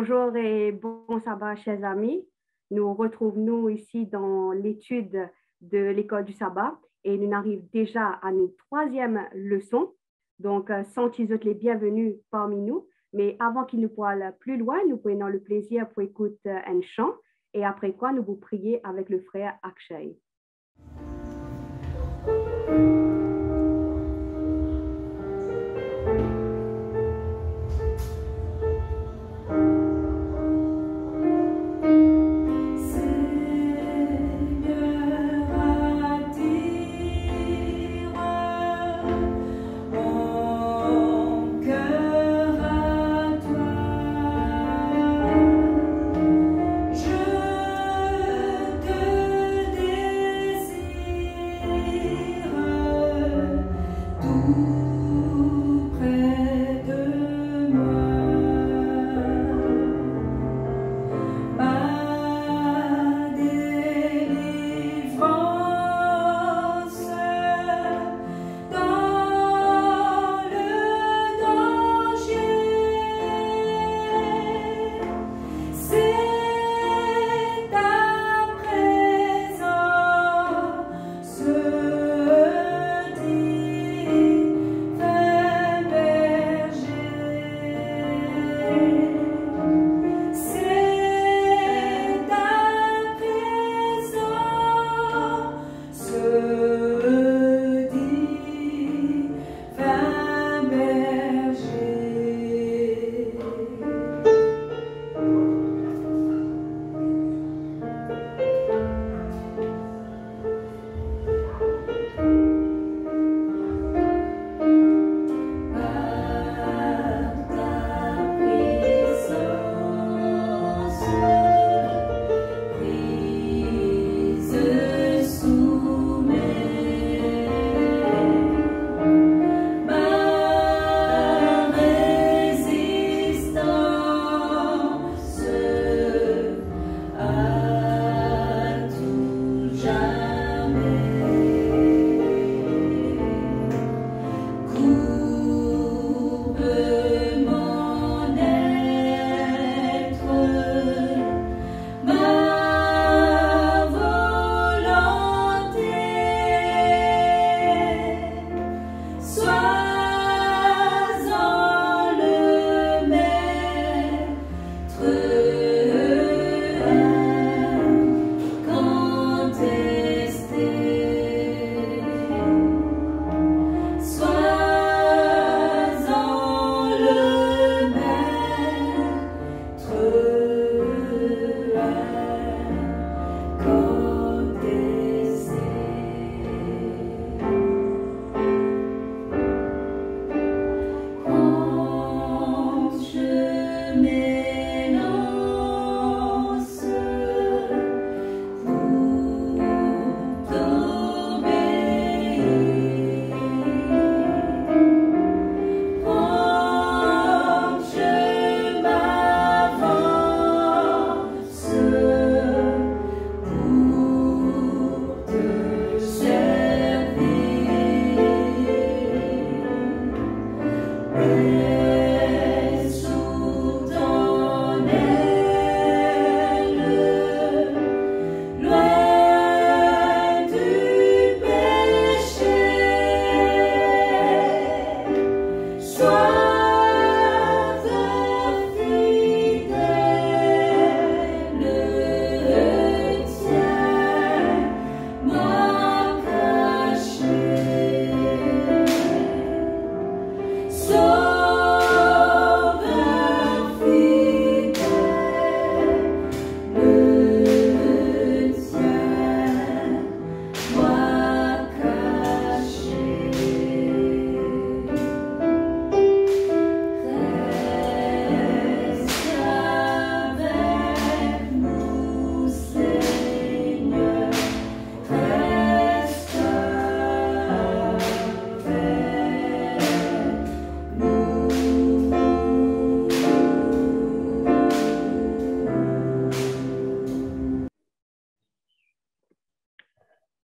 Bonjour et bon sabbat, chers amis. Nous retrouvons ici dans l'étude de l'école du sabbat et nous arrivons déjà à notre troisième leçon. Donc, sans qu'ils soient les bienvenus parmi nous, mais avant qu'ils nous parlent plus loin, nous prenons le plaisir pour écouter un chant et après quoi nous vous prier avec le frère Akshay.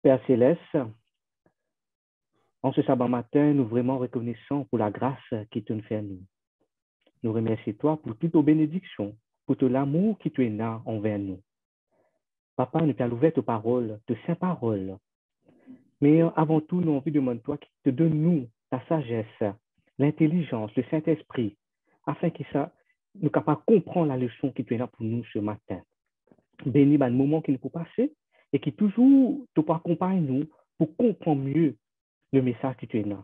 Père Céleste, en ce sabbat matin, nous vraiment reconnaissons pour la grâce qui te fait à nous. Nous remercions toi pour toutes nos bénédictions, pour tout l'amour qui tu es là envers nous. Papa, nous t'as ouvert tes paroles, de saintes paroles. Mais avant tout, nous avons envie de demander toi qui te donne nous ta sagesse, l'intelligence, le Saint-Esprit, afin que ça, nous capables de comprendre la leçon qui tu es là pour nous ce matin. Bénis le moment qui nous peut passer et qui toujours te accompagne nous pour comprendre mieux le message qui tu es là.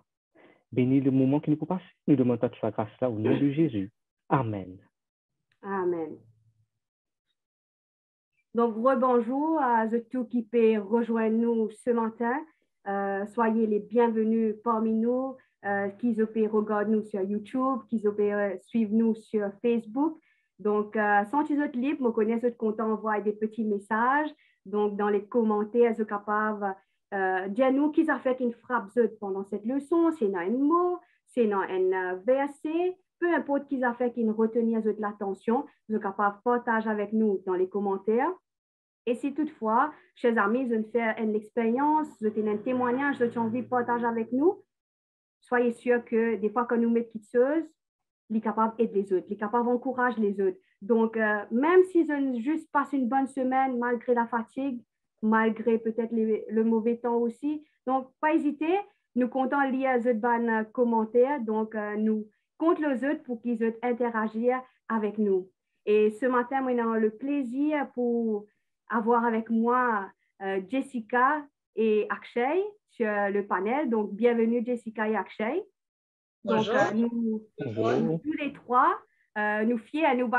Bénis le moment qui nous peut passer. Nous demandons toute sa grâce là au nom de Jésus. Amen. Amen. Donc, rebonjour à tous qui peuvent rejoindre nous ce matin. Soyez les bienvenus parmi nous, qui peuvent regarder nous sur YouTube, qui peuvent suivre nous sur Facebook. Donc, sentez-vous libres, me connaissez content envoyer des petits messages. Donc, dans les commentaires, vous êtes capable dire nous qui a fait une frappe pendant cette leçon, c'est dans un mot, c'est dans un verset, peu importe qui a fait une retenir l'attention, vous êtes capable de partager avec nous dans les commentaires. Et si toutefois, chers amis, vous faites une expérience, vous avez un témoignage, vous avez envie de partager avec nous, soyez sûrs que des fois, quand nous mettons quelque chose, il est capable d'aider les autres, il est capable d'encourager les autres. Donc, même si vous juste passé une bonne semaine, malgré la fatigue, malgré peut-être le mauvais temps aussi, donc, pas hésiter, nous comptons lire les autres commentaires, donc, nous comptons les autres pour qu'ils interagissent avec nous. Et ce matin, moi, j'ai le plaisir pour avoir avec moi Jessica et Akshay sur le panel. Donc, bienvenue Jessica et Akshay. Bonjour. Donc, nous tous les trois, nous fiers à nous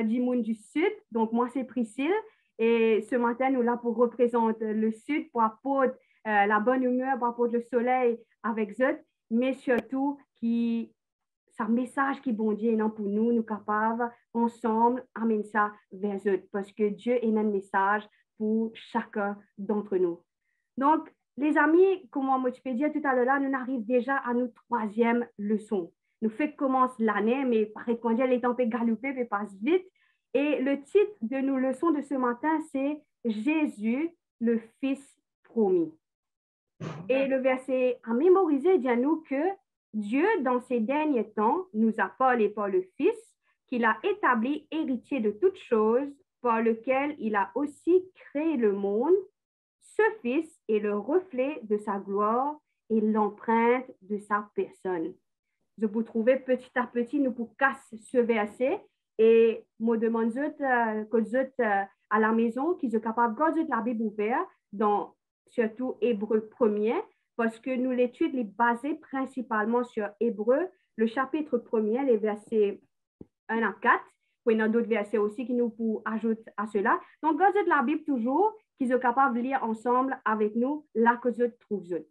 du monde du Sud. Donc, moi, c'est Priscille. Et ce matin, nous là pour représenter le Sud, pour apporter la bonne humeur, pour apporter le soleil avec eux, mais surtout qui c'est un message qui bon Dieu est pour nous, nous capables ensemble amener ça vers eux, parce que Dieu est un message pour chacun d'entre nous. Donc, les amis, comme moi je peux dire tout à l'heure, nous arrivons déjà à notre troisième leçon. Nous fait commencer l'année, mais paraît qu'on dit les temps peut galoper, mais passe vite. Et le titre de nos leçons de ce matin, c'est Jésus, le Fils promis. Et le verset à mémoriser dit à nous que Dieu, dans ces derniers temps, nous a parlé par le Fils, qu'il a établi héritier de toutes choses, par lequel il a aussi créé le monde. Ce Fils est le reflet de sa gloire et l'empreinte de sa personne. Je vous trouver petit à petit, nous pour casser ce verset et me demande que vous êtes à la maison, qu'ils sont capables de garder la Bible ouverte, dans surtout Hébreu 1er, parce que nous l'étude est basée principalement sur Hébreu, le chapitre 1er, les versets 1 à 4. Il y a d'autres versets aussi qui nous ajoutent à cela. Donc, gardez de la Bible toujours, qu'ils sont capables de lire ensemble avec nous, là que vous trouvez.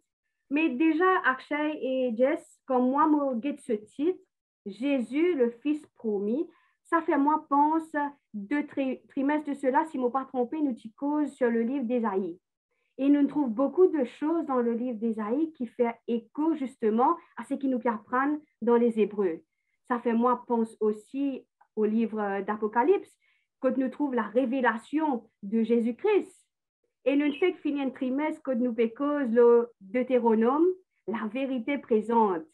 Mais déjà, Akshay et Jess, comme moi, je guette ce titre, Jésus, le Fils promis, ça fait moi pense 2 trimestres de cela, si je ne me pas trompé, nous t'y cause sur le livre d'Ésaïe. Et nous trouvons beaucoup de choses dans le livre d'Ésaïe qui fait écho justement à ce qui nous apprennent dans les Hébreux. Ça fait moi pense aussi au livre d'Apocalypse, quand nous trouvons la révélation de Jésus-Christ. Et nous fait que finir un trimestre quand nous cause le Deutéronome, la vérité présente.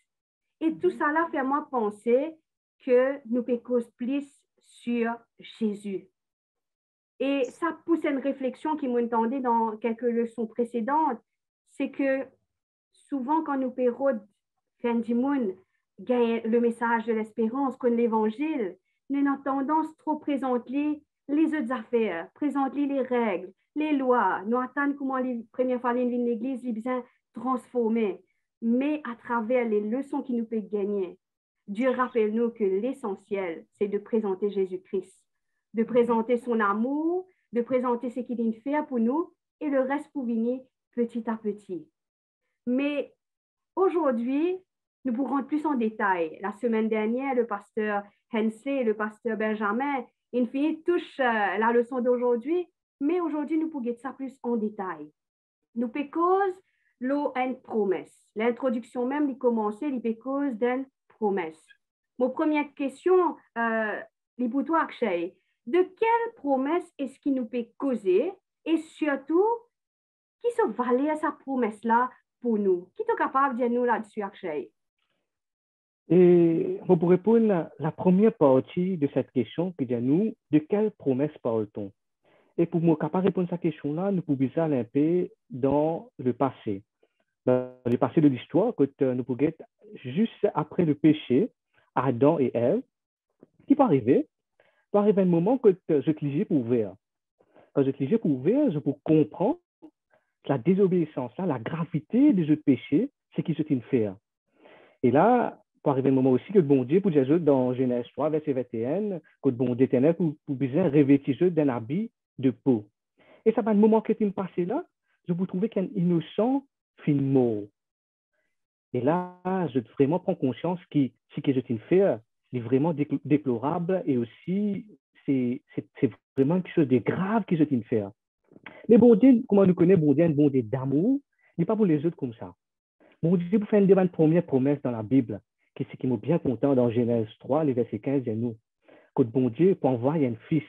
Et tout ça là fait moi penser que nous cause plus sur Jésus. Et ça pousse à une réflexion qui m'entendait dans quelques leçons précédentes, c'est que souvent quand nous pérons fin du monde, gagne le message de l'espérance, comme l'évangile, nous avons tendance trop présenter les autres affaires, présenter les règles, les lois, nous attendons comment les premières fois l'église est bien transformée, mais à travers les leçons qui nous peuvent gagner, Dieu rappelle-nous que l'essentiel, c'est de présenter Jésus-Christ, de présenter son amour, de présenter ce qu'il vient faire pour nous, et le reste pour venir petit à petit. Mais aujourd'hui, nous pourrons rentrer plus en détail. La semaine dernière, le pasteur Hensley et le pasteur Benjamin, ils touchent la leçon d'aujourd'hui, mais aujourd'hui, nous pourrons ça plus en détail. Nous pécose l'eau une promesse. L'introduction même, il commençait, il pécose d'une promesse. Mon première question, les pour toi, Akshay, de quelle promesse est-ce qu'il nous peut causer et surtout, qui se valait à sa promesse-là pour nous? Qui est capable de dire nous là-dessus, Akshay? Et on pourrait répondre la première partie de cette question qui dit à nous, de quelle promesse parle-t-on? Et pour moi, capable de répondre à cette question-là, nous pouvons aller un peu dans le passé. Dans le passé de l'histoire, quand nous pouvons être juste après le péché, Adam et Ève, qui peut arriver un moment que je te lisais pour ouvrir. Quand je te lisais pour ouvrir, je peux comprendre la désobéissance, là, la gravité de ce péché, c'est qui se t'en fait. Et là, peut arriver un moment aussi que le bon Dieu, pour dire dans Genèse 3, verset 21, que le bon Dieu éternel pour besoin revêtir d'un habit de peau. Et ça va un moment que tu me passé là, je vous trouvais qu'un innocent fin mort. Et là, je vraiment prends conscience que ce que je t'ai fait est vraiment déplorable et aussi c'est vraiment quelque chose de grave que je t'ai fait. Mais bon Dieu, comment nous connaît bon Dieu d'amour, il n'est pas pour les autres comme ça. Bon Dieu, pour faire une première promesse dans la Bible, qui c'est qui m'a bien content dans Genèse 3, les versets 15, il nous, que bon Dieu pour envoyer un fils,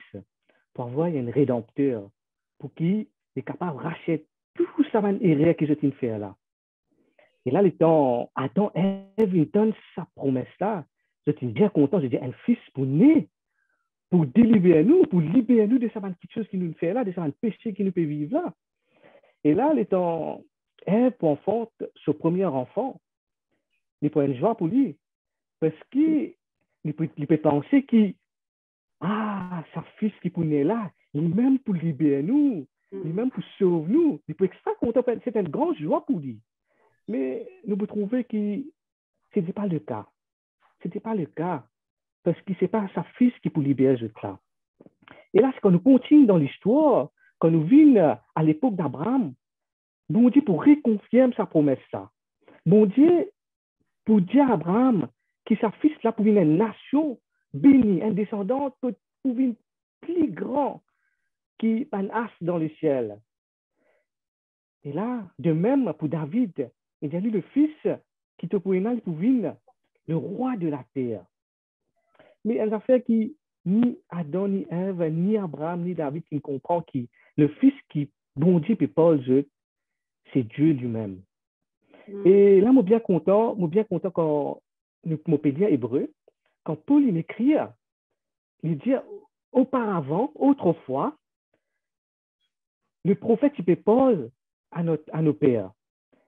pour envoyer un rédempteur, pour qu'il est capable de racheter tout ça, erreur que je t'ai fait là. Et là, Adam, Ève, il donne sa promesse-là. Je suis bien content. Je dis, un fils pour naître, pour délivrer nous, pour libérer nous de cette petite chose qui nous fait là, de ce péché qui nous peut vivre là. Et là, Ève, pour enfant, ce premier enfant, il peut une joie pour lui. Parce qu'il peut penser que, sa fils qui peut naître là, lui-même pour libérer nous, lui-même pour sauver nous. Il peut être extra content. C'est une grande joie pour lui. Mais nous pouvons trouver que ce n'était pas le cas. Ce n'était pas le cas. Parce que ce n'est pas sa fils qui peut libérer ce cas. Et là, c'est quand nous continuons dans l'histoire, quand nous venons à l'époque d'Abraham, bon Dieu pour reconfirmer sa promesse ça. Bon Dieu pour dire à Abraham que sa fils là pour une nation bénie, un descendant pour une plus grand qui un as dans le ciel. Et là, de même pour David, il y a eu le fils qui te pouvait le roi de la terre. Mais une affaire qui ni Adam, ni Ève, ni Abraham, ni David qui ne comprend qui le fils qui bon Dieu peut pas c'est Dieu lui-même. Et là, moi bien content quand nous peut dire hébreu, quand Paul il écrit, il dit auparavant, autrefois, le prophète il peut pas à nos pères.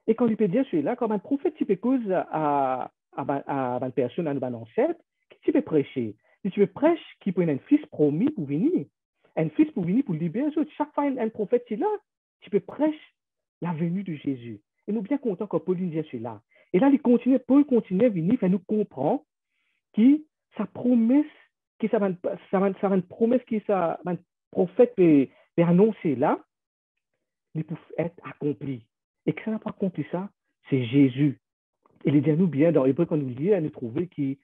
Et quand il peut dire celui-là, comme un prophète il peut cause à une personne, à nos ancêtres, qui tu peux prêcher? Si tu veux prêcher qui peut être un fils promis pour venir, un fils pour venir pour libérer les autres. Chaque fois un prophète est là, tu peux prêcher la venue de Jésus. Et nous bien contents quand Paul dit cela. Et là, Paul continue à venir, faire nous comprendre que sa promesse, que ça va une promesse que un prophète peut annoncer là, il peut être accompli. Et que ça n'a pas accompli ça, c'est Jésus. Et il dit à nous bien dans Hébreu, quand nous lisons, nous trouvons que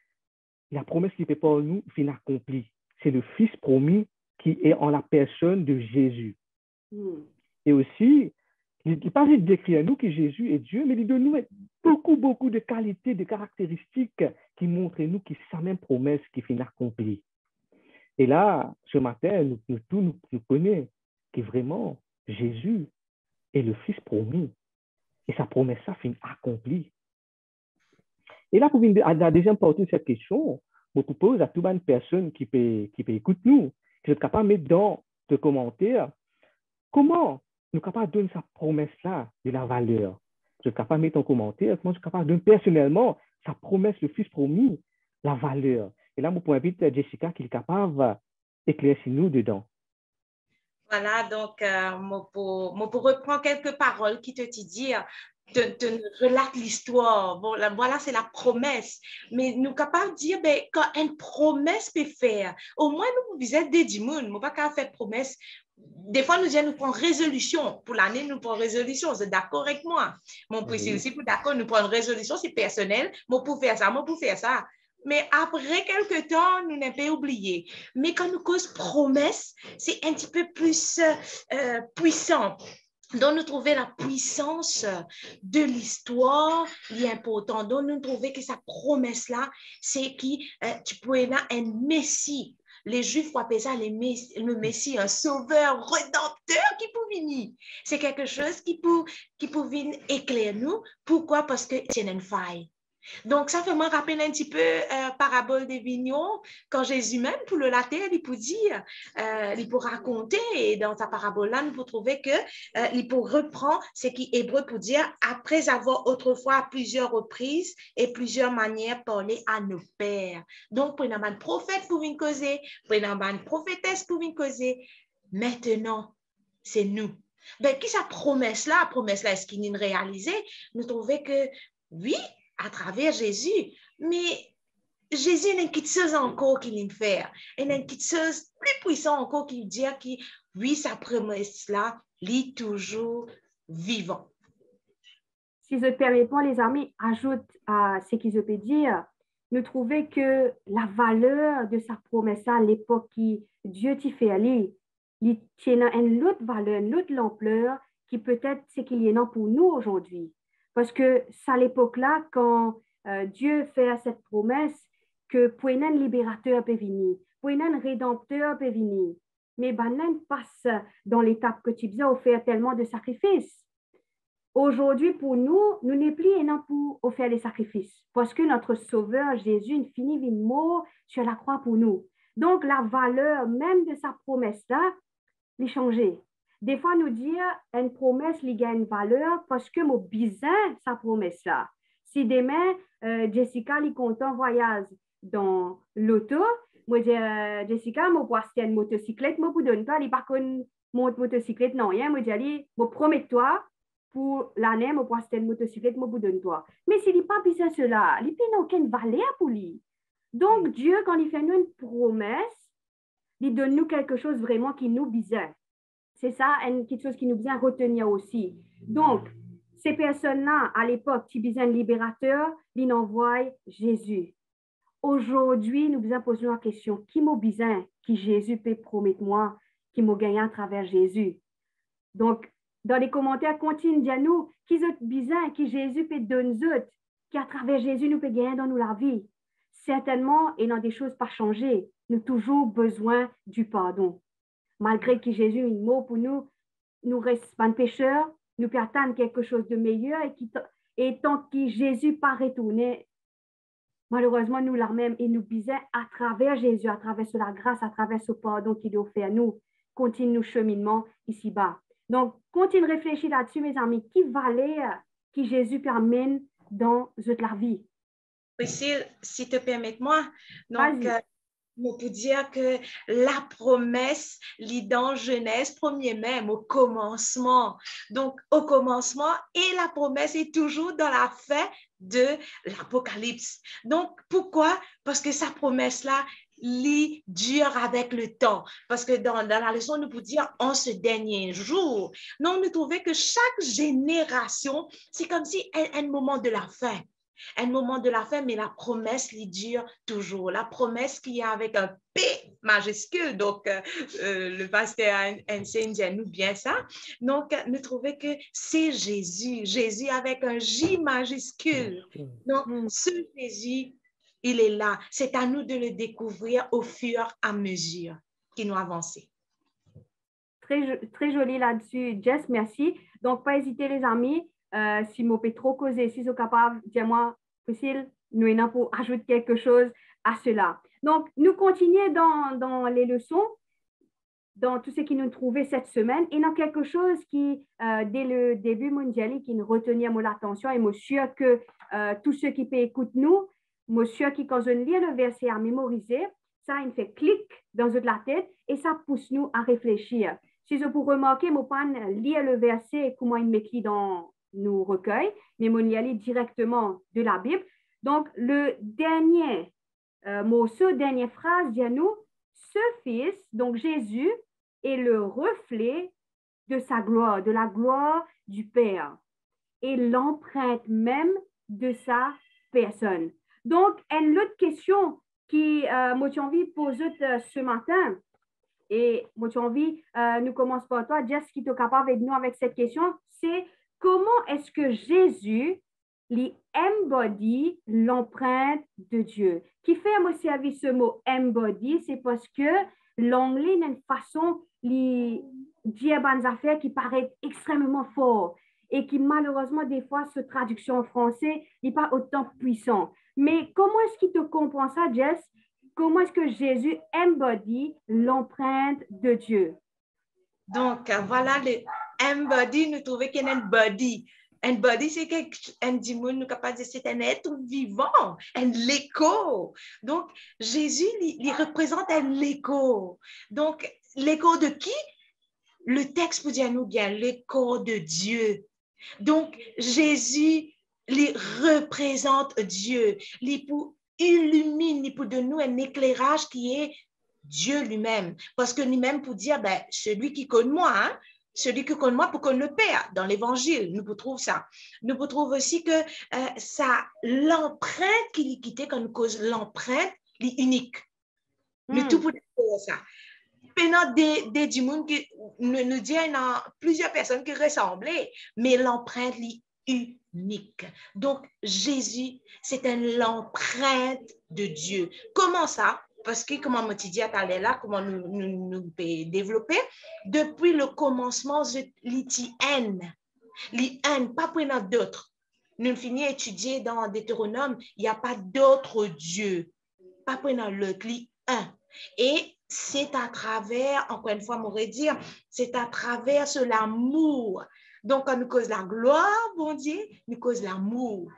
la promesse qui fait pour nous finit accomplie. C'est le Fils promis qui est en la personne de Jésus. Et aussi, il ne pas juste décrire à nous que Jésus est Dieu, mais il donne nous beaucoup de qualités, de caractéristiques qui montrent à nous que c'est sa même promesse qui finit accomplie. Et là, ce matin, nous connaissons que vraiment Jésus est le Fils promis. Et sa promesse, ça finit accomplie. Et là, pour la deuxième partie de cette question, je propose à toute une personne qui peut écouter nous, qui est capable de mettre dans le commentaire comment nous sommes capables de donner sa promesse-là de la valeur. Je suis capable de mettre en commentaire comment je suis capable de donner personnellement sa promesse, le Fils promis, la valeur. Et là, je peux inviter Jessica qui est capable d'éclairer sur nous dedans. Voilà, donc, je pour reprendre quelques paroles qui te disent de relate l'histoire. Bon, voilà, c'est la promesse. Mais nous sommes capables de dire, ben, quand une promesse peut faire, au moins nous visons des dimons, nous ne pas qu'à faire promesse. Des fois, nous disons, nous prenons résolution. Pour l'année, nous prenons résolution. Vous êtes d'accord avec moi? Mon précis aussi, pour d'accord, nous prenons résolution, c'est personnel. Moi, pour faire ça, moi, pour faire ça. Mais après quelques temps, nous n'avons pas oublié. Mais quand nous causons promesse, c'est un petit peu plus puissant. Donc, nous trouvons la puissance de l'histoire, l'important. Donc, nous trouvons que sa promesse-là, c'est que tu peux avoir un Messie. Les Juifs appellent ça le Messie, un sauveur, rédempteur qui peut venir. C'est quelque chose qui peut venir éclairer nous. Pourquoi? Parce que c'est une faille. Donc, ça fait me rappeler un petit peu parabole des vignons, quand Jésus même, pour le latter, il peut dire, il peut raconter, et dans sa parabole-là, nous pouvons trouver que il peut reprendre ce qui est hébreu pour dire, après avoir autrefois à plusieurs reprises et plusieurs manières parlé à nos pères. Donc, prenons un prophète pour une causer, prenons une prophétesse pour une causer. Maintenant, c'est nous. Ben, qui sa promesse-là? La promesse-là, est-ce qu'il est réalisé? Nous trouvons que oui, à travers Jésus, mais Jésus n'a quelque chose encore qu'il aime faire. Il a quelque chose plus puissant encore qu'il dit que oui, sa promesse-là, est toujours vivant. Si je permets pas, les amis, ajoute à ce qu'ils peuvent dire, nous trouvons que la valeur de sa promesse à l'époque qui Dieu t'y fait aller, il tient une autre valeur, une autre ampleur qui peut-être c'est qu'il y en a pour nous aujourd'hui. Parce que c'est à l'époque-là quand Dieu fait cette promesse que pour un libérateur peut venir, pour un rédempteur peut venir. Mais Banan passe dans l'étape que tu disais, au faire tellement de sacrifices. Aujourd'hui, pour nous, nous n'est plus un pour offrir des sacrifices, parce que notre Sauveur Jésus, il finit une mort sur la croix pour nous. Donc, la valeur même de sa promesse-là, elle changé. Des fois, nous dire une promesse, il gagne une valeur parce que mon besoin sa promesse-là. Si demain, Jessica, il compte un voyage dans l'auto, moi, je dis, Jessica, moi, pour acheter une motocyclette, moi, pour donner toi, il pas qu'on monte motocyclette, non, rien, moi, je dis, moi, promets-toi, pour l'année, moi, pour acheter une motocyclette, moi, pour donner toi. Mais s'il n'est pas besoin de cela, il n'a aucune valeur pour lui. Donc, Dieu, quand il fait nous une promesse, il donne nous quelque chose vraiment qui nous besoin. C'est ça, quelque chose qui nous besoin retenir aussi. Donc, ces personnes-là, à l'époque, qui besoin de libérateur, ils envoient Jésus. Aujourd'hui, nous besoin poser la question, qui m'a besoin, qui Jésus peut promettre moi, qui m'a gagné à travers Jésus. Donc, dans les commentaires, continue, dis-nous, qui est besoin, qui Jésus peut donner nous, qui à travers Jésus nous peut gagner dans nous la vie. Certainement, et dans des choses pas changées, nous avons toujours besoin du pardon. Malgré que Jésus est mort pour nous, nous restons pas pécheurs, nous peut attendre quelque chose de meilleur et tant que Jésus pas retourné, malheureusement, nous la même et nous besoin à travers Jésus, à travers la grâce, à travers ce pardon qu'il doit faire nous, continue nos cheminement ici-bas. Donc, continue de réfléchir là-dessus, mes amis. Qui valait que Jésus permène dans la vie? Priscille, si te permets-moi, donc, on peut dire que la promesse lit dans Genèse, premier même, au commencement. Donc, au commencement, et la promesse est toujours dans la fin de l'Apocalypse. Donc, pourquoi? Parce que sa promesse-là, lit dure avec le temps. Parce que dans la leçon, nous pouvons dire en ce dernier jour. Non, nous trouvons que chaque génération, c'est comme si un moment de la fin. Un moment de la fin, mais la promesse lui dure toujours. La promesse qui est avec un P majuscule. Donc, le pasteur enseigne-nous bien ça. Donc, nous trouvons que c'est Jésus. Jésus avec un J majuscule. Donc, ce Jésus, il est là. C'est à nous de le découvrir au fur et à mesure qu'il nous avance. Très, très joli là-dessus, Jess, merci. Donc, pas hésiter, les amis. Si je peux trop causer, si vous êtes capable, dis-moi, Priscille, nous sommes pour ajouter quelque chose à cela. Donc, nous continuons dans les leçons, dans tout ce qui nous trouvait cette semaine, et dans quelque chose qui, dès le début mondial, qui nous retenait mon attention, et je suis sûr que tous ceux qui peuvent écouter nous, je suis sûr que quand je lis le verset à mémoriser, ça, il fait clic dans la tête, et ça pousse nous à réfléchir. Si je peux remarquer, je pas lire le verset, comment il m'écrit dans nos recueils, mais je y aller directement de la Bible. Donc, le dernier mot, ce dernière phrase dit à nous, ce Fils, donc Jésus, est le reflet de sa gloire, de la gloire du Père, et l'empreinte même de sa personne. Donc, une autre question qui moi j'ai envie de poser ce matin, et moi j'ai envie, nous commençons par toi, Jess, qui est capable de nous avec cette question, c'est comment est-ce que Jésus embody l'empreinte de Dieu? Qui fait à moi servir ce mot embody, c'est parce que l'anglais n'a une façon de dire des affaires qui paraissent extrêmement fort. et qui malheureusement, des fois, ce traduction en français n'est pas autant puissant. Mais comment est-ce qu'il te comprend ça, Jess? Comment est-ce que Jésus embody l'empreinte de Dieu? Donc, voilà, le embody, nous trouvons qu'il y a un body. Un body, c'est un dimon, nous capable de dire, c'est un être vivant, un l'écho. Donc, Jésus, il représente un l'écho. Donc, l'écho de qui? Le texte peut dire nous bien, l'écho de Dieu. Donc, Jésus, il représente Dieu. Il illumine, il pour de nous un éclairage qui est Dieu lui-même. Parce que lui-même pour dire, ben, celui qui connaît moi, hein, celui qui connaît moi pour connaître le Père. Dans l'Évangile, nous pouvons trouver ça. Nous pouvons trouver aussi que ça, l'empreinte qu'il y quittait quand nous cause l'empreinte, l'unique. Le tout pour ça. Pendant des monde qui nous dit, il y a plusieurs personnes qui ressemblaient, mais l'empreinte est unique. Donc, Jésus, c'est l'empreinte de Dieu. Comment ça? Parce que, comme on dit à là, comment nous développer, depuis le commencement, l'ITN, pas pour d'autres. Nous finissons d'étudier dans Deutéronome, il n'y a pas d'autres dieux, pas pour l'autre, l'un. Et c'est à travers, encore une fois, on pourrait dire, c'est à travers l'amour. Donc, quand nous cause la gloire, bon Dieu, nous cause l'amour.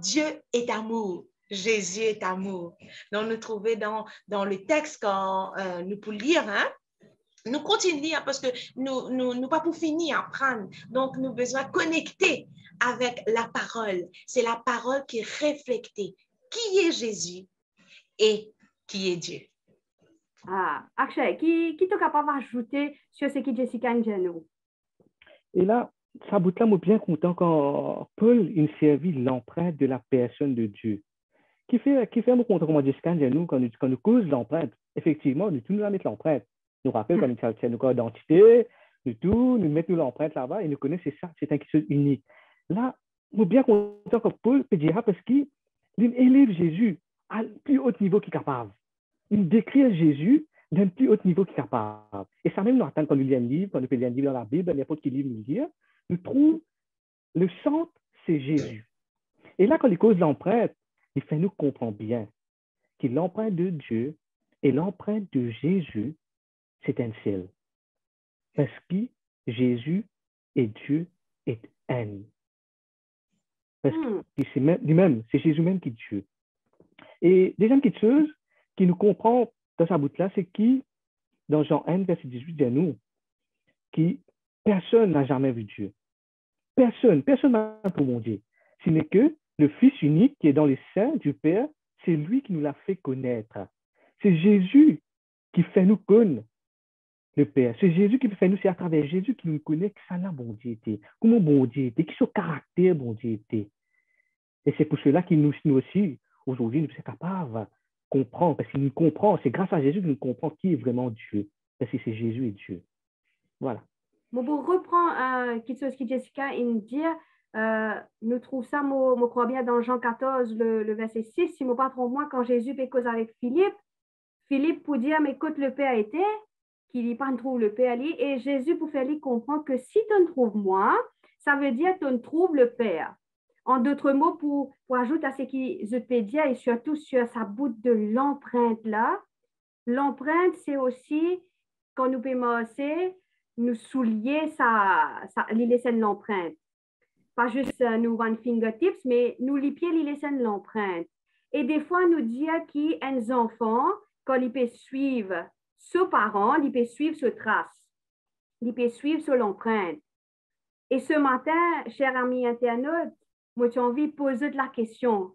Dieu est amour. Jésus est amour. Donc, nous trouvons dans le texte, quand nous pouvons lire, hein, nous continuons lire parce que nous pas pour finir à apprendre. Donc, nous avons besoin de connecter avec la parole. C'est la parole qui est reflétée. Qui est Jésus et qui est Dieu? Ah, Akshay, qui est capable d'ajouter sur ce que Jessica dit nous? Et là, ça bout là, moi bien content quand Paul il servit l'empreinte de la personne de Dieu. Qui fait me content comment Jessica dit nous quand nous cause l'empreinte. Effectivement, nous tous nous la mettons l'empreinte. Nous rappelle quand nous avons nos codes d'identité, nous mettons l'empreinte là-bas et nous connaissons ça, c'est quelque chose unique. Là, moi bien content quand Paul peut dire parce qu'il élève Jésus à plus haut niveau qu'il est capable. Il décrit Jésus d'un plus haut niveau qu'il est capable. Et ça même nous attend quand nous lisons un livre, quand nous lisons un livre dans la Bible, n'importe quel livre nous lire, nous trouvons le centre, c'est Jésus. Et là, quand il cause l'empreinte, il fait nous comprendre bien que l'empreinte de Dieu et l'empreinte de Jésus, c'est un seul. Parce que Jésus et Dieu est un. Parce que c'est lui-même, c'est Jésus même qui est Dieu. Et deuxième petite chose qui nous comprend dans sa bout-là, c'est qui, dans Jean 1, verset 18, dit à nous, qui personne n'a jamais vu Dieu. Personne n'a pour mon Dieu. Ce n'est que le Fils unique qui est dans les seins du Père, c'est lui qui nous l'a fait connaître. C'est Jésus qui fait nous connaître le Père. C'est Jésus qui fait nous, c'est à travers Jésus qui nous connaît que ça n'a bon Dieu été, comment bon Dieu était, qui son caractère bon Dieu était. Et c'est pour cela qu'il nous aussi, aujourd'hui, nous sommes capables de comprendre, parce qu'il nous comprend, c'est grâce à Jésus que nous comprenons qui est vraiment Dieu, parce que c'est Jésus et Dieu. Voilà. Bon, pour reprendre quelque chose que Jessica dit, nous trouvons ça, je crois bien, dans Jean 14, le verset 6, si je ne me trompe moi, quand Jésus fait cause avec Philippe pour dire, mais écoute, le Père était, qu'il n'y pas trouve le Père, et Jésus pour faire lui comprendre que si tu ne trouves moi, ça veut dire que tu ne trouves le Père. En d'autres mots, pour ajouter à ce que je peux dire, et surtout sur sa bout de l'empreinte là, l'empreinte, c'est aussi, quand nous pouvons marcher, nous soulier les laisser l'empreinte. Pas juste nous one fingertips, mais nous les pieds les laisser l'empreinte. Et des fois, nous dire qu'un enfant, quand il peut suivre ses parents, il peut suivre ses traces, il peut suivre sur l'empreinte. Et ce matin, cher ami internaute, moi, j'ai envie de poser la question.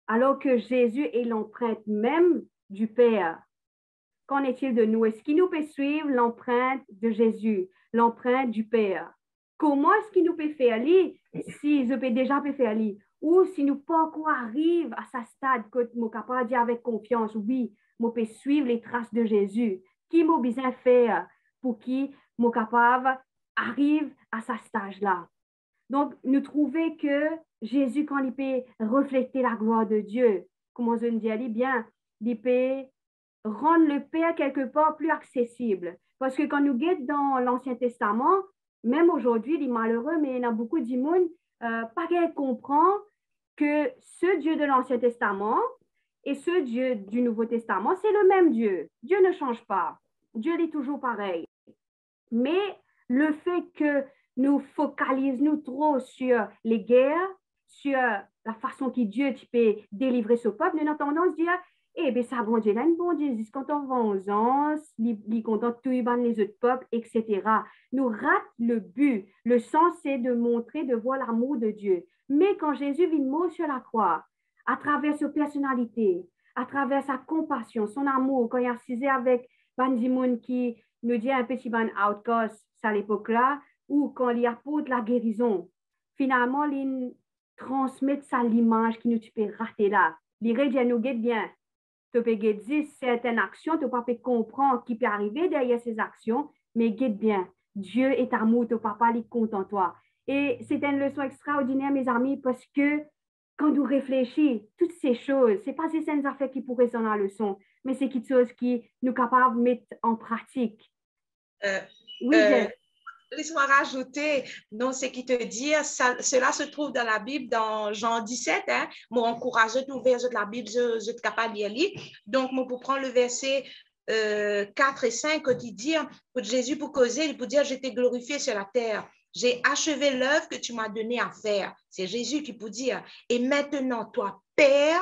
Alors que Jésus est l'empreinte même du Père, qu'en est-il de nous? Est-ce qu'il nous peut suivre l'empreinte de Jésus, l'empreinte du Père? Comment est-ce qu'il nous peut faire aller si je peux déjà faire aller? Ou si nous pas encore arrive à ce stade que nous sommes capables de dire avec confiance, oui, nous peut suivre les traces de Jésus. Qui m'a besoin faire pour qui nous capable arrive à ce stage-là? Donc, nous trouvons que Jésus, quand il peut refléter la gloire de Dieu, comment je dis, bien, il peut rendre le Père quelque part plus accessible. Parce que quand nous guettons dans l'Ancien Testament, même aujourd'hui, il est malheureux, mais il y a beaucoup de monde pas qu'elle comprend que ce Dieu de l'Ancien Testament et ce Dieu du Nouveau Testament, c'est le même Dieu. Dieu ne change pas. Dieu est toujours pareil. Mais le fait que nous focalisons trop sur les guerres, sur la façon que Dieu peut délivrer ce peuple, nous avons tendance à dire, eh bien, ça, bon Dieu, là, bon Dieu, c'est quand on va aux anges, il content tout les autres peuples, etc. Nous ratons le but. Le sens, c'est de montrer, de voir l'amour de Dieu. Mais quand Jésus vit mort sur la croix, à travers sa personnalité, à travers sa compassion, son amour, quand il a assisé avec Bandimoun qui nous dit un petit ban outcast à l'époque-là, ou quand il y a pour de la guérison, finalement, il transmet ça l'image qui nous peut rater là. Il dit nous guette bien. Tu peux dire certaines actions, tu peux pas comprendre qui peut arriver derrière ces actions, mais guette bien. Dieu est amour, ton papa, il est content toi. Et c'est une leçon extraordinaire, mes amis, parce que quand nous réfléchissons, toutes ces choses, ce n'est pas ces scènes affaires qui pourraient s'en la leçon, mais c'est quelque chose qui nous capables de mettre en pratique. Oui, laisse-moi rajouter, non, ce qui te dit, cela se trouve dans la Bible, dans Jean 17, hein, moi encourage d'ouvrir la Bible, je suis capable de lire. Donc, moi, pour prendre le verset 4 et 5, il dit, pour Jésus, pour causer, il peut dire, je t'ai glorifié sur la terre. J'ai achevé l'œuvre que tu m'as donné à faire. C'est Jésus qui peut dire, et maintenant, toi, Père,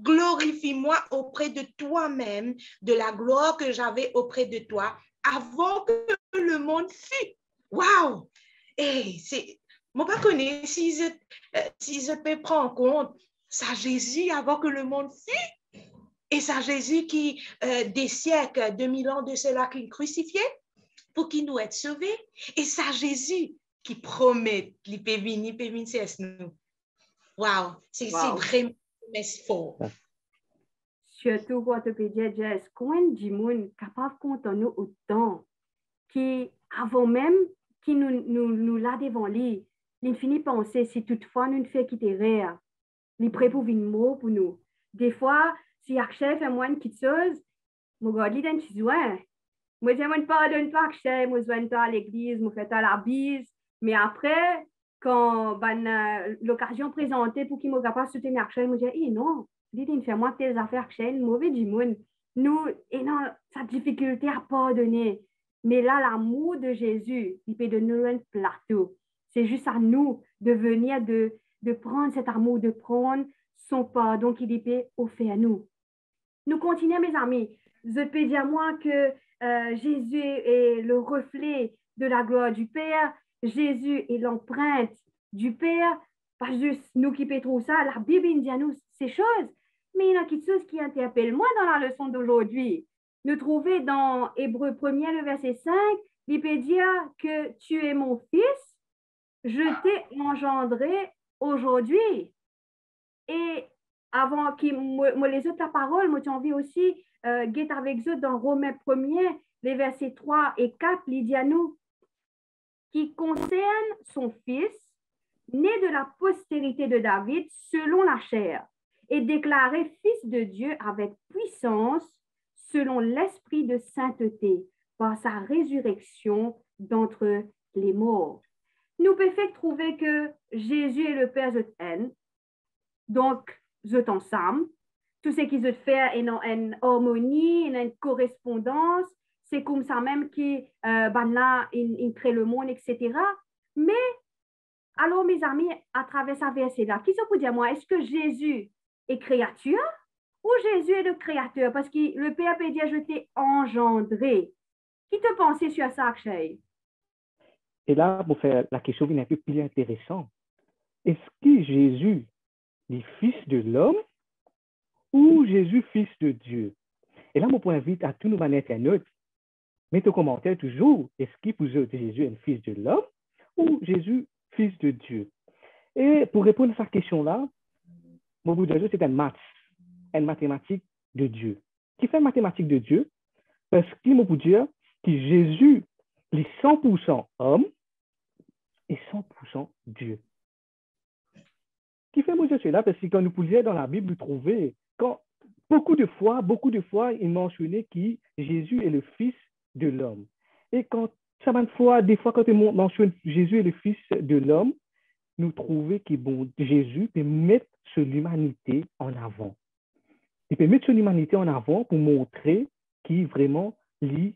glorifie-moi auprès de toi-même, de la gloire que j'avais auprès de toi, avant que le monde fût. Wow! Et c'est, moi, pas connais si je peux prendre en compte ça Jésus avant que le monde fût. Et ça Jésus qui, des siècles, 2000 ans de cela, qui est crucifié pour qu'il nous ait sauvés. Et ça Jésus qui promet qu'il peut venir c'est nous. Wow! C'est vraiment fort. Surtout quand tu peux dire, Jess, combien de monde capable de compter nous autant qui, avant même qui nous l'a devant lui, il finit penser si toutefois nous ne fait quitter rire, il est prêt pour venir mot pour nous. Des fois, si Akshay fait moins de petites choses, moi, regarde, il donne des ouais. Moi, je ne pardonne pas Akshay, moi, je vais à l'église, moi, fais à la bise. Mais après, quand l'occasion présentée pour qu'il me capable de soutenir Akshay, moi, je dis, non, il fait moins tes affaires Akshay, mauvais du monde. Nous, et non, sa difficulté à pardonner. Mais là, l'amour de Jésus, il peut donner un plateau. C'est juste à nous de venir, de prendre cet amour, de prendre son pardon qu'il peut offrir à nous. Nous continuons, mes amis. Je peux dire, moi, que Jésus est le reflet de la gloire du Père. Jésus est l'empreinte du Père. Pas juste nous qui pétrons ça. La Bible dit à nous ces choses. Mais il y a quelque chose qui interpelle moi dans la leçon d'aujourd'hui. Nous trouvons dans Hébreux 1er, le verset 5, il peut dire que tu es mon fils, je t'ai engendré aujourd'hui. Et avant que moi les autres la parole, moi j'ai envie aussi guette avec eux dans Romains 1er, les versets 3 et 4, il dit à nous, qui concerne son fils, né de la postérité de David selon la chair, et déclaré fils de Dieu avec puissance selon l'esprit de sainteté par sa résurrection d'entre les morts. Nous pouvons trouver que Jésus est le Père de haine. Donc, je ensemble, tout ce qu'ils ont fait est en harmonie, en correspondance, c'est comme ça même qui là, il crée le monde, etc. Mais, alors mes amis, à travers ce verset-là, qui se peut dire moi, est-ce que Jésus est créature ou Jésus est le créateur? Parce que le Père peut dire, je t'ai engendré. Qui te pensait sur ça, Akshay? Et là, pour faire la question un peu plus intéressante, est-ce que Jésus est fils de l'homme ou Jésus fils de Dieu? Et là, je invite à tous nos internautes, mettez en commentaire toujours, est-ce que pour eux, Jésus est le fils de l'homme ou Jésus fils de Dieu? Et pour répondre à cette question-là, mon bout de Dieu, c'est une mathématique de Dieu. Qui fait une mathématique de Dieu? Parce qu'il m'a dire que Jésus est 100% homme et 100% Dieu. Qui fait mon Dieu cela? Parce que quand nous pouvions dans la Bible trouver, quand beaucoup de fois, il mentionnait que Jésus est le fils de l'homme. Et quand Ça va fois, des fois, quand on mentionne Jésus est le Fils de l'homme, nous trouvons que bon, Jésus peut mettre son humanité en avant. Il peut mettre son humanité en avant pour montrer qu'il vraiment lit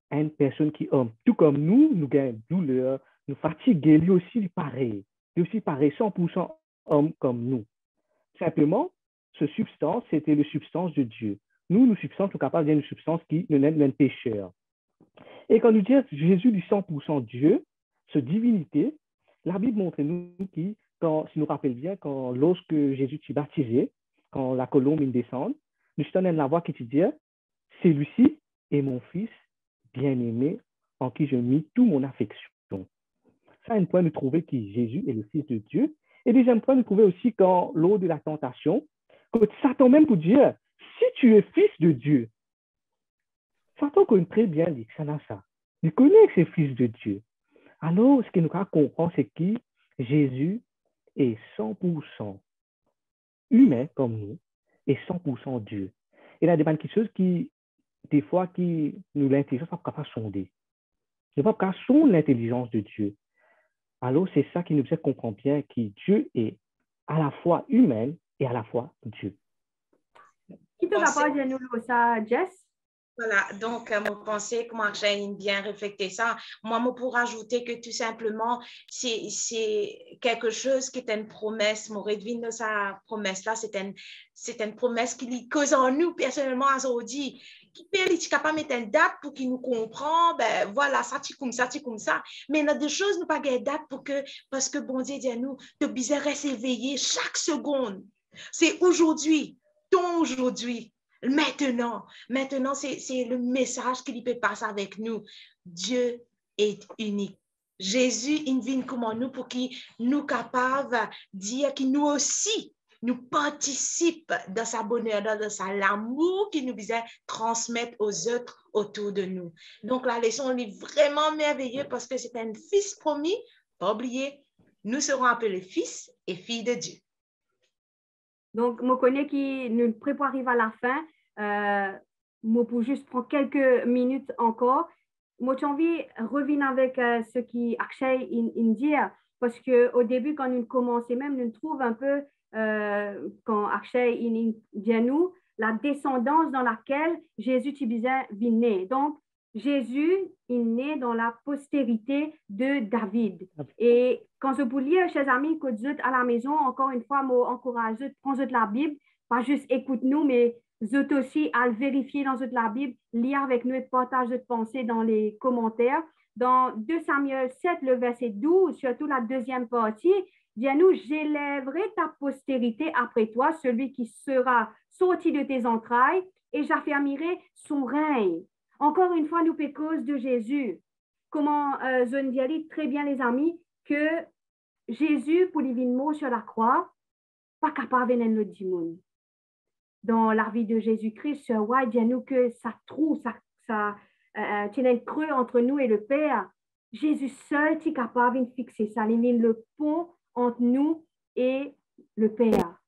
à une personne qui est homme. Tout comme nous avons douleur, nous fatiguons, lui aussi, il est pareil. Il est aussi pareil, 100% homme comme nous. Simplement, ce substance, c'était la substance de Dieu. Nous substances, nous sommes capables d'une substance qui nous est un pécheur. Et quand nous disons Jésus du 100% Dieu, cette divinité, la Bible montre nous qui, quand, si nous rappelons bien, quand lorsque Jésus s'est baptisé, quand la colombe descend, nous sommes la voix qui te dit, celui-ci est mon fils bien-aimé en qui je mis toute mon affection. Ça, un point, nous trouvons que Jésus est le Fils de Dieu. Et deuxième point, nous trouvons aussi quand lors de la tentation, que Satan même pour dire, si tu es fils de Dieu, Satan connaît très bien ça. Il connaît que c'est fils de Dieu. Alors, ce que nous comprenons, c'est que Jésus est 100% humain comme nous et 100% Dieu. Et là, il y a des choses qui, des fois, qui nous l'intelligence n'est pas capable de sonder. Nous ne pouvons pas sonder l'intelligence de Dieu. Alors, c'est ça qui nous fait comprendre bien que Dieu est à la fois humain et à la fois Dieu. Qui te capable de nous ça, Jess? Voilà, donc, mon pensée, comment j'ai bien réfléchi ça. Moi, je pourrais ajouter que tout simplement, c'est quelque chose qui est une promesse. Mon devine sa promesse-là, c'est une promesse qui cause en nous, personnellement, à aujourd'hui. Qui peut être capable de mettre une date pour qu'il nous comprenne, ben voilà, ça, tu comme ça, tu comme ça. Mais il y a des choses, nous pas une date parce que bon Dieu dit à nous, de bizarre rester éveillé chaque seconde. C'est aujourd'hui, ton aujourd'hui. Maintenant, c'est le message qu'il peut passer avec nous. Dieu est unique. Jésus, il vient comme nous pour qu'il nous capable de dire que nous aussi, nous participons dans sa bonheur, dans sa l'amour qu'il nous visait transmettre aux autres autour de nous. Donc, la leçon est vraiment merveilleuse parce que c'est un fils promis. Pas oublier, nous serons appelés fils et filles de Dieu. Donc, je connais qui nous prépare à la fin. Moi, pour juste prendre quelques minutes encore, moi, j'ai envie de revenir avec ce qui Akshay dit, parce qu'au début, quand nous commençons même, nous trouvons un peu, quand Akshay dit à nous, la descendance dans laquelle Jésus est né. Donc, Jésus est né dans la postérité de David. Et quand je vous lire, chers amis, que vous êtes à la maison, encore une fois, moi, encourage, prends la Bible, pas juste écoute-nous, mais vous aussi à le vérifier dans la Bible, lire avec nous et partage votre pensée dans les commentaires. Dans 2 Samuel 7, le verset 12, surtout la deuxième partie, dit à nous, j'élèverai ta postérité après toi, celui qui sera sorti de tes entrailles, et j'affermirai son règne. Encore une fois, nous pécons de Jésus. Comment je dis très bien, les amis, que Jésus, pour les mots sur la croix, pas capable de nous dire. Dans la vie de Jésus-Christ, Sir White dit à nous que ça trouve, ça tient un creux entre nous et le Père. Jésus seul est capable de fixer ça, il met le pont entre nous et le Père.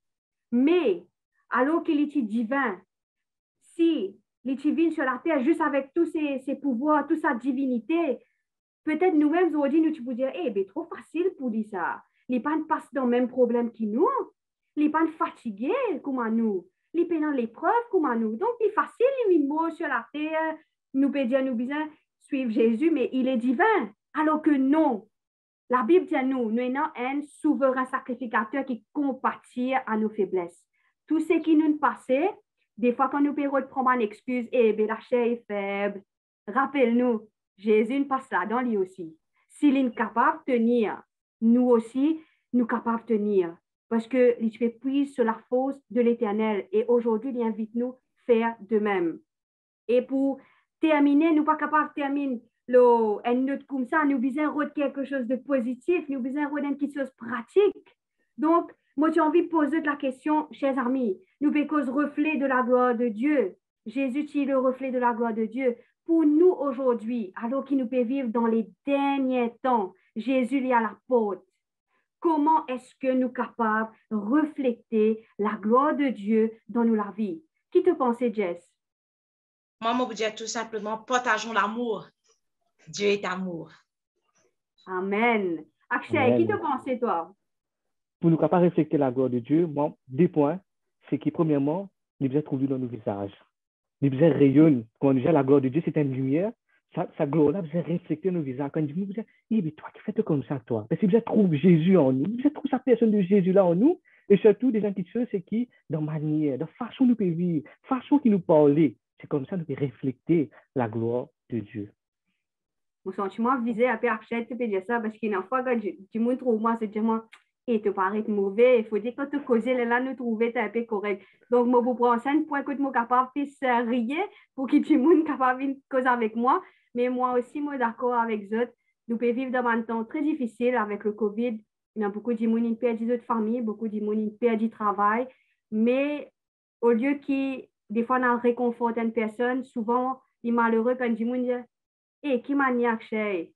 Mais, alors qu'il est divin, si il est divin sur la terre, juste avec tous ses pouvoirs, toute sa divinité, peut-être nous-mêmes, aujourd'hui, nous pouvons dire, c'est trop facile pour dire ça. Les pas passent dans le même problème que nous. Les pas fatigués comme nous. Les pas dans l'épreuve comme nous. Donc, c'est facile, les mots sur la terre. Nous pouvons dire, nous besoin suivre Jésus, mais il est divin. Alors que non. La Bible dit à nous, nous avons un souverain sacrificateur qui compatit à nos faiblesses. Tout ce qui nous passe, des fois, quand nous pouvons prendre une excuse, la chair est faible. Rappelle-nous, Jésus ne passe là dans lui aussi. S'il est capable de tenir, nous aussi, nous capables de tenir. Parce qu'il fait prise sur la force de l'Éternel. Et aujourd'hui, il invite nous à faire de même. Et pour terminer, nous ne sommes pas capables de terminer une note comme ça. Nous besoin de quelque chose de positif. Nous besoin de quelque chose de pratique. Donc, moi, j'ai envie de poser la question, chers amis. Nous pouvons reflet de la gloire de Dieu. Jésus est le reflet de la gloire de Dieu. Pour nous aujourd'hui, alors qu'il nous peut vivre dans les derniers temps, Jésus est à la porte. Comment est-ce que nous sommes capables de refléter la gloire de Dieu dans nos vies? Qui te pensait, Jess? Moi, je veux dire tout simplement, partageons l'amour. Dieu est amour. Amen. Akshay, Amen. qui te pensais, toi? Pour nous capables de refléter la gloire de Dieu, moi, 2 points, c'est que premièrement, nous devons trouver dans nos visages. Nous devons rayonner. Quand on dit la gloire de Dieu, c'est une lumière. Sa gloire-là, vous refléter nos visages. Quand on dit, vous dites, mais toi, qui fais comme ça, toi? Parce que vous trouver Jésus en nous. Vous trouver sa personne de Jésus là en nous. Et surtout, des gens qui sont, c'est qui, dans manière, dans façon nous peut vivre, façon qui nous parler. C'est comme ça que nous pouvons refléter la gloire de Dieu. Mon sentiment visé à Père Akshay, tu peux dire ça, parce qu'une fois que tu me trouves, moi, c'est dire, moi, et te paraît mauvais, il faut dire que tu causes là, nous trouver un peu correct. Donc, moi, vous prends scène pour que tu sois capable de faire rien, pour que tu sois capable de causer avec moi. Mais moi aussi, moi, d'accord avec eux. Nous pouvons vivre dans un temps très difficile avec le COVID. Il y a beaucoup de gens qui perdent de famille, beaucoup de gens qui perdent du travail. Mais au lieu qui, des fois, on réconforte une personne, souvent, il est malheureux quand les gens disent, hey, qui m'a dit Akshay?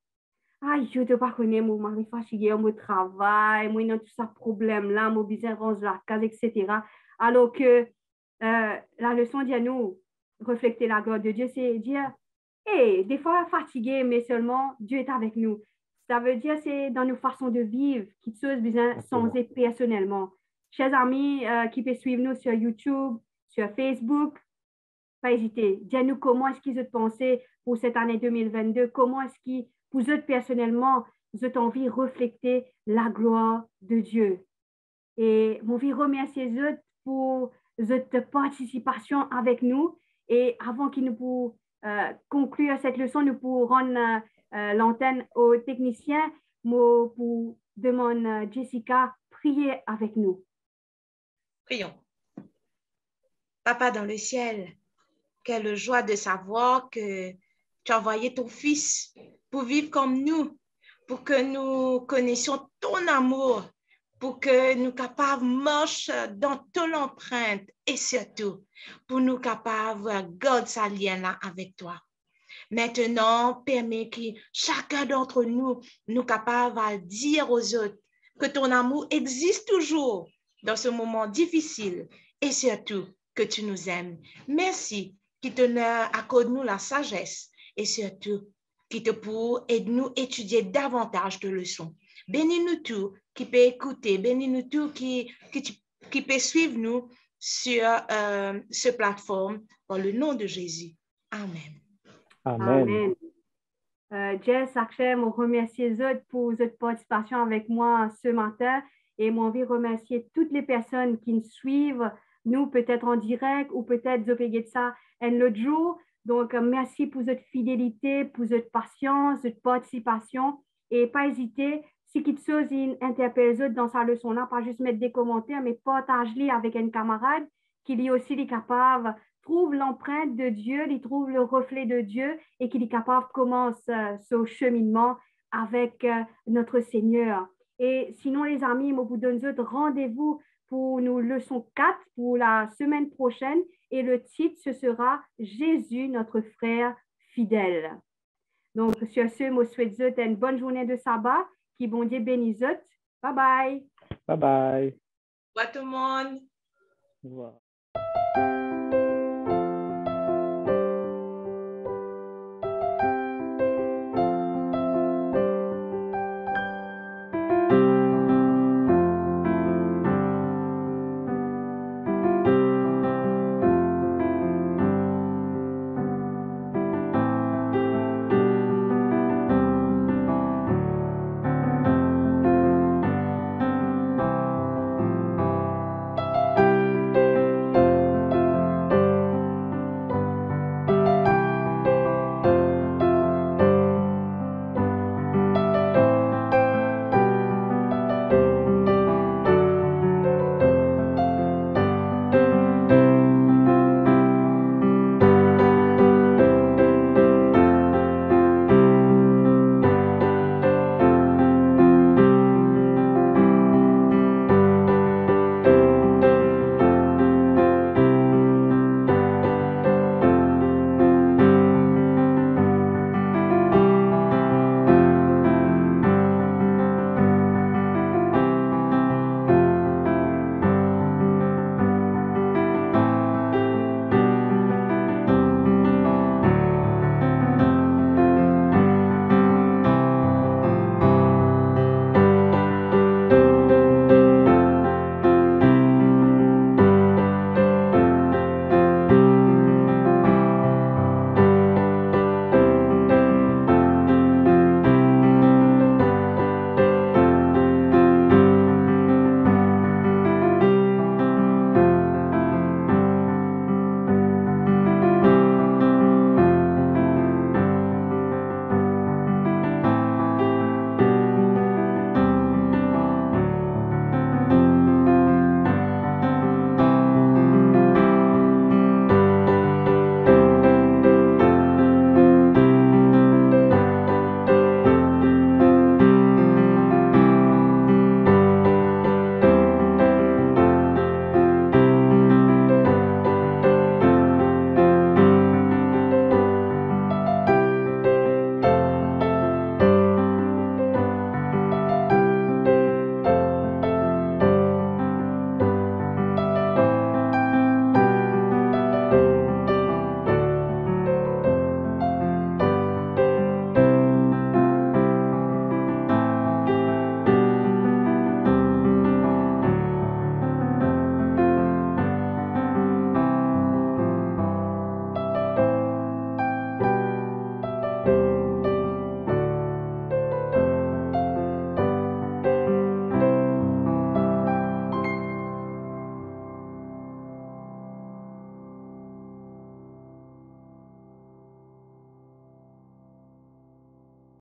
Ai, je ne pas connais, mon mari fatigué, mon travail, moi, il tout ça problème là, mon bizarre range la case, etc. Alors que la leçon dit à nous, refléter la gloire de Dieu, c'est dire, hey, des fois fatigué, mais seulement Dieu est avec nous. Ça veut dire c'est dans nos façons de vivre qui sont besoin changer personnellement. Chers amis qui peuvent suivre nous sur YouTube, sur Facebook, pas hésiter. Dis-nous comment est-ce qu'ils ont pensé pour cette année 2022, comment est-ce qu'ils, vous êtes personnellement, vous avez envie de refléter la gloire de Dieu. Et mon vie remercier eux pour votre participation avec nous. Et avant qu'ils nous pour conclure cette leçon, nous pour rendre l'antenne aux techniciens, pour demander Jessica, prier avec nous. Prions. Papa dans le ciel, quelle joie de savoir que tu as envoyé ton Fils pour vivre comme nous, pour que nous connaissions ton amour, pour que nous capables de marcher dans ton empreinte et surtout pour nous capables de garder ce lien-là avec toi. Maintenant, permets que chacun d'entre nous, nous capables de dire aux autres que ton amour existe toujours dans ce moment difficile et surtout que tu nous aimes. Merci qui te accorde-nous la sagesse et surtout qui te pour aide-nous étudier davantage de leçons. Bénis-nous tous qui peut écouter, bénis-nous tous qui peut suivre nous sur ce plateforme dans le nom de Jésus. Amen. Amen. Jess, Akshay, je remercie eux pour votre participation avec moi ce matin et j'ai envie de remercier toutes les personnes qui nous suivent, nous peut-être en direct ou peut-être de payer de ça un autre jour. Donc, merci pour votre fidélité, pour votre patience, votre participation et pas hésiter, si quelque chose interpelle dans sa leçon-là, pas juste mettre des commentaires, mais partage-les avec un camarade qui est aussi capable trouve l'empreinte de Dieu, il trouve le reflet de Dieu et qu'il est capable de commencer ce cheminement avec notre Seigneur. Et sinon, les amis, je vous donne rendez-vous pour nos leçons 4 pour la semaine prochaine et le titre, ce sera Jésus, notre frère fidèle. Donc, sur ce, je vous souhaite une bonne journée de sabbat, qui bon Dieu bénisse. Bye bye. Bye bye. Bye tout le monde. Au revoir.